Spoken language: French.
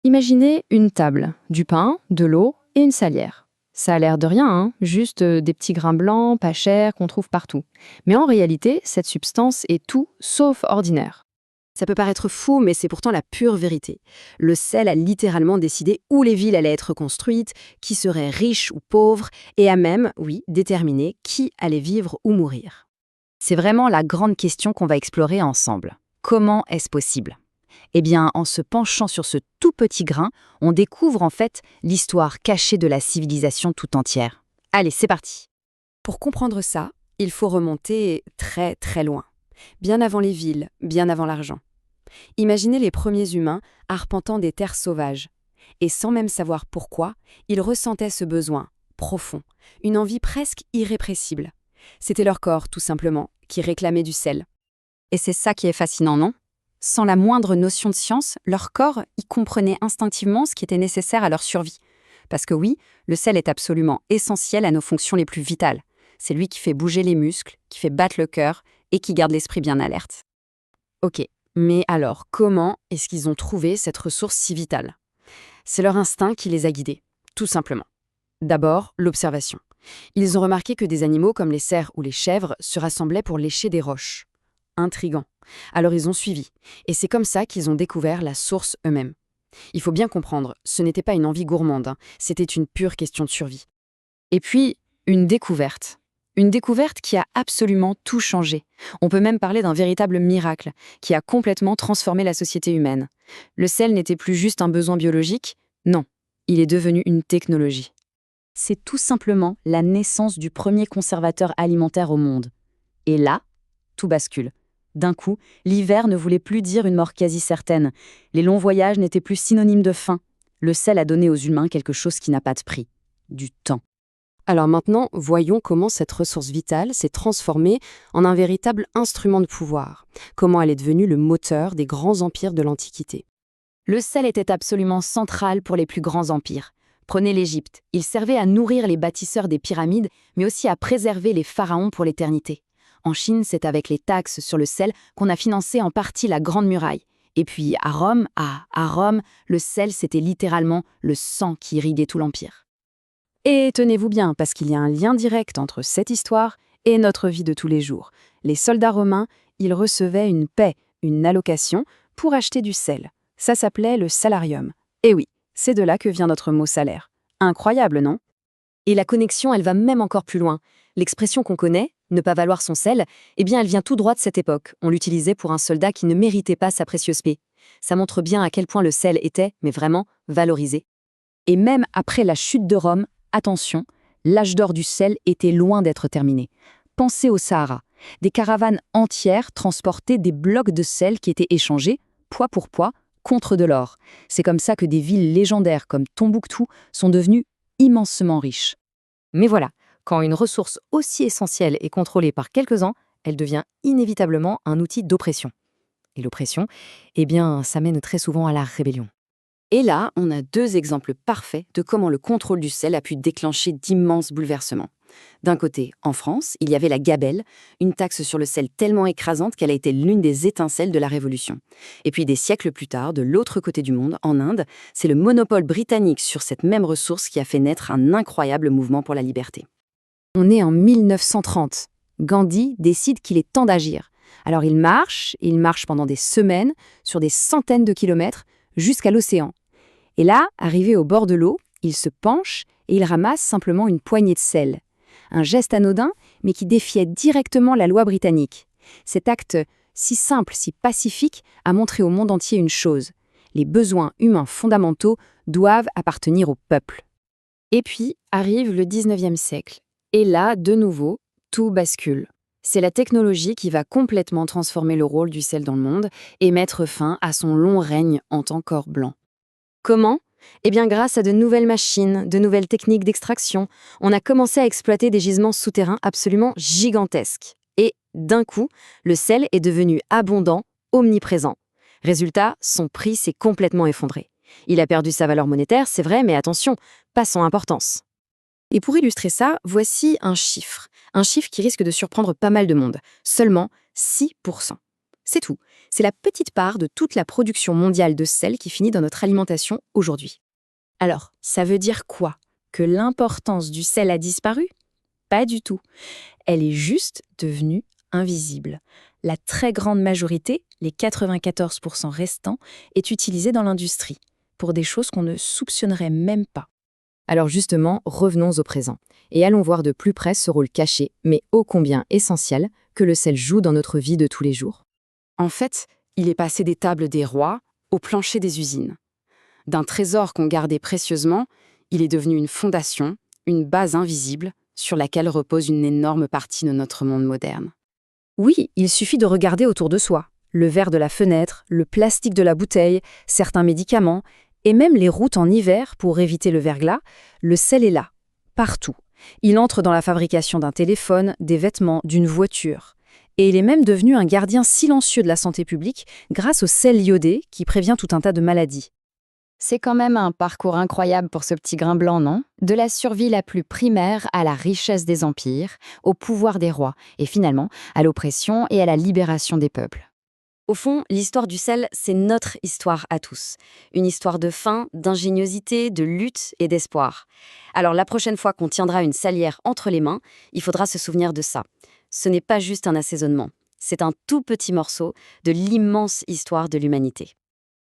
Imaginez une table, du pain, de l'eau et une salière. Ça a l'air de rien, hein, juste des petits grains blancs, pas chers, qu'on trouve partout. Mais en réalité, cette substance est tout sauf ordinaire. Ça peut paraître fou, mais c'est pourtant la pure vérité. Le sel a littéralement décidé où les villes allaient être construites, qui serait riche ou pauvre, et a même, oui, déterminé qui allait vivre ou mourir. C'est vraiment la grande question qu'on va explorer ensemble. Comment est-ce possible? Eh bien, en se penchant sur ce tout petit grain, on découvre en fait l'histoire cachée de la civilisation tout entière. Allez, c'est parti! Pour comprendre ça, il faut remonter très très loin. Bien avant les villes, bien avant l'argent. Imaginez les premiers humains arpentant des terres sauvages. Et sans même savoir pourquoi, ils ressentaient ce besoin, profond, une envie presque irrépressible. C'était leur corps, tout simplement, qui réclamait du sel. Et c'est ça qui est fascinant, non? Sans la moindre notion de science, leur corps y comprenait instinctivement ce qui était nécessaire à leur survie. Parce que oui, le sel est absolument essentiel à nos fonctions les plus vitales. C'est lui qui fait bouger les muscles, qui fait battre le cœur et qui garde l'esprit bien alerte. Ok, mais alors comment est-ce qu'ils ont trouvé cette ressource si vitale? C'est leur instinct qui les a guidés, tout simplement. D'abord, l'observation. Ils ont remarqué que des animaux comme les cerfs ou les chèvres se rassemblaient pour lécher des roches. Intriguant. Alors ils ont suivi, et c'est comme ça qu'ils ont découvert la source eux-mêmes. Il faut bien comprendre, ce n'était pas une envie gourmande, c'était une pure question de survie. Et puis, une découverte. Une découverte qui a absolument tout changé. On peut même parler d'un véritable miracle qui a complètement transformé la société humaine. Le sel n'était plus juste un besoin biologique, non, il est devenu une technologie. C'est tout simplement la naissance du premier conservateur alimentaire au monde. Et là, tout bascule. D'un coup, l'hiver ne voulait plus dire une mort quasi certaine. Les longs voyages n'étaient plus synonymes de faim. Le sel a donné aux humains quelque chose qui n'a pas de prix. Du temps. Alors maintenant, voyons comment cette ressource vitale s'est transformée en un véritable instrument de pouvoir. Comment elle est devenue le moteur des grands empires de l'Antiquité. Le sel était absolument central pour les plus grands empires. Prenez l'Égypte. Il servait à nourrir les bâtisseurs des pyramides, mais aussi à préserver les pharaons pour l'éternité. En Chine, c'est avec les taxes sur le sel qu'on a financé en partie la Grande Muraille. Et puis à Rome, le sel, c'était littéralement le sang qui irriguait tout l'empire. Et tenez-vous bien, parce qu'il y a un lien direct entre cette histoire et notre vie de tous les jours. Les soldats romains, ils recevaient une paie, une allocation, pour acheter du sel. Ça s'appelait le salarium. Et oui, c'est de là que vient notre mot salaire. Incroyable, non? Et la connexion, elle va même encore plus loin. L'expression qu'on connaît, ne pas valoir son sel, eh bien elle vient tout droit de cette époque. On l'utilisait pour un soldat qui ne méritait pas sa précieuse paie. Ça montre bien à quel point le sel était, mais vraiment, valorisé. Et même après la chute de Rome, attention, l'âge d'or du sel était loin d'être terminé. Pensez au Sahara. Des caravanes entières transportaient des blocs de sel qui étaient échangés, poids pour poids, contre de l'or. C'est comme ça que des villes légendaires comme Tombouctou sont devenues immensément riches. Mais voilà, quand une ressource aussi essentielle est contrôlée par quelques-uns, elle devient inévitablement un outil d'oppression. Et l'oppression, eh bien, ça mène très souvent à la rébellion. Et là, on a deux exemples parfaits de comment le contrôle du sel a pu déclencher d'immenses bouleversements. D'un côté, en France, il y avait la gabelle, une taxe sur le sel tellement écrasante qu'elle a été l'une des étincelles de la Révolution. Et puis des siècles plus tard, de l'autre côté du monde, en Inde, c'est le monopole britannique sur cette même ressource qui a fait naître un incroyable mouvement pour la liberté. On est en 1930. Gandhi décide qu'il est temps d'agir. Alors il marche pendant des semaines, sur des centaines de kilomètres, jusqu'à l'océan. Et là, arrivé au bord de l'eau, il se penche et il ramasse simplement une poignée de sel. Un geste anodin, mais qui défiait directement la loi britannique. Cet acte si simple, si pacifique, a montré au monde entier une chose. Les besoins humains fondamentaux doivent appartenir au peuple. Et puis arrive le 19e siècle. Et là, de nouveau, tout bascule. C'est la technologie qui va complètement transformer le rôle du sel dans le monde et mettre fin à son long règne en tant qu'or blanc. Comment ? Eh bien, grâce à de nouvelles machines, de nouvelles techniques d'extraction, on a commencé à exploiter des gisements souterrains absolument gigantesques. Et, d'un coup, le sel est devenu abondant, omniprésent. Résultat, son prix s'est complètement effondré. Il a perdu sa valeur monétaire, c'est vrai, mais attention, pas son importance. Et pour illustrer ça, voici un chiffre qui risque de surprendre pas mal de monde. Seulement 6%. C'est tout. C'est la petite part de toute la production mondiale de sel qui finit dans notre alimentation aujourd'hui. Alors, ça veut dire quoi? Que l'importance du sel a disparu? Pas du tout. Elle est juste devenue invisible. La très grande majorité, les 94% restants, est utilisée dans l'industrie, pour des choses qu'on ne soupçonnerait même pas. Alors justement, revenons au présent, et allons voir de plus près ce rôle caché, mais ô combien essentiel, que le sel joue dans notre vie de tous les jours. En fait, il est passé des tables des rois au plancher des usines. D'un trésor qu'on gardait précieusement, il est devenu une fondation, une base invisible, sur laquelle repose une énorme partie de notre monde moderne. Oui, il suffit de regarder autour de soi. Le verre de la fenêtre, le plastique de la bouteille, certains médicaments, et même les routes en hiver pour éviter le verglas, le sel est là, partout. Il entre dans la fabrication d'un téléphone, des vêtements, d'une voiture. Et il est même devenu un gardien silencieux de la santé publique grâce au sel iodé qui prévient tout un tas de maladies. C'est quand même un parcours incroyable pour ce petit grain blanc, non? De la survie la plus primaire à la richesse des empires, au pouvoir des rois, et finalement à l'oppression et à la libération des peuples. Au fond, l'histoire du sel, c'est notre histoire à tous. Une histoire de faim, d'ingéniosité, de lutte et d'espoir. Alors la prochaine fois qu'on tiendra une salière entre les mains, il faudra se souvenir de ça. Ce n'est pas juste un assaisonnement, c'est un tout petit morceau de l'immense histoire de l'humanité.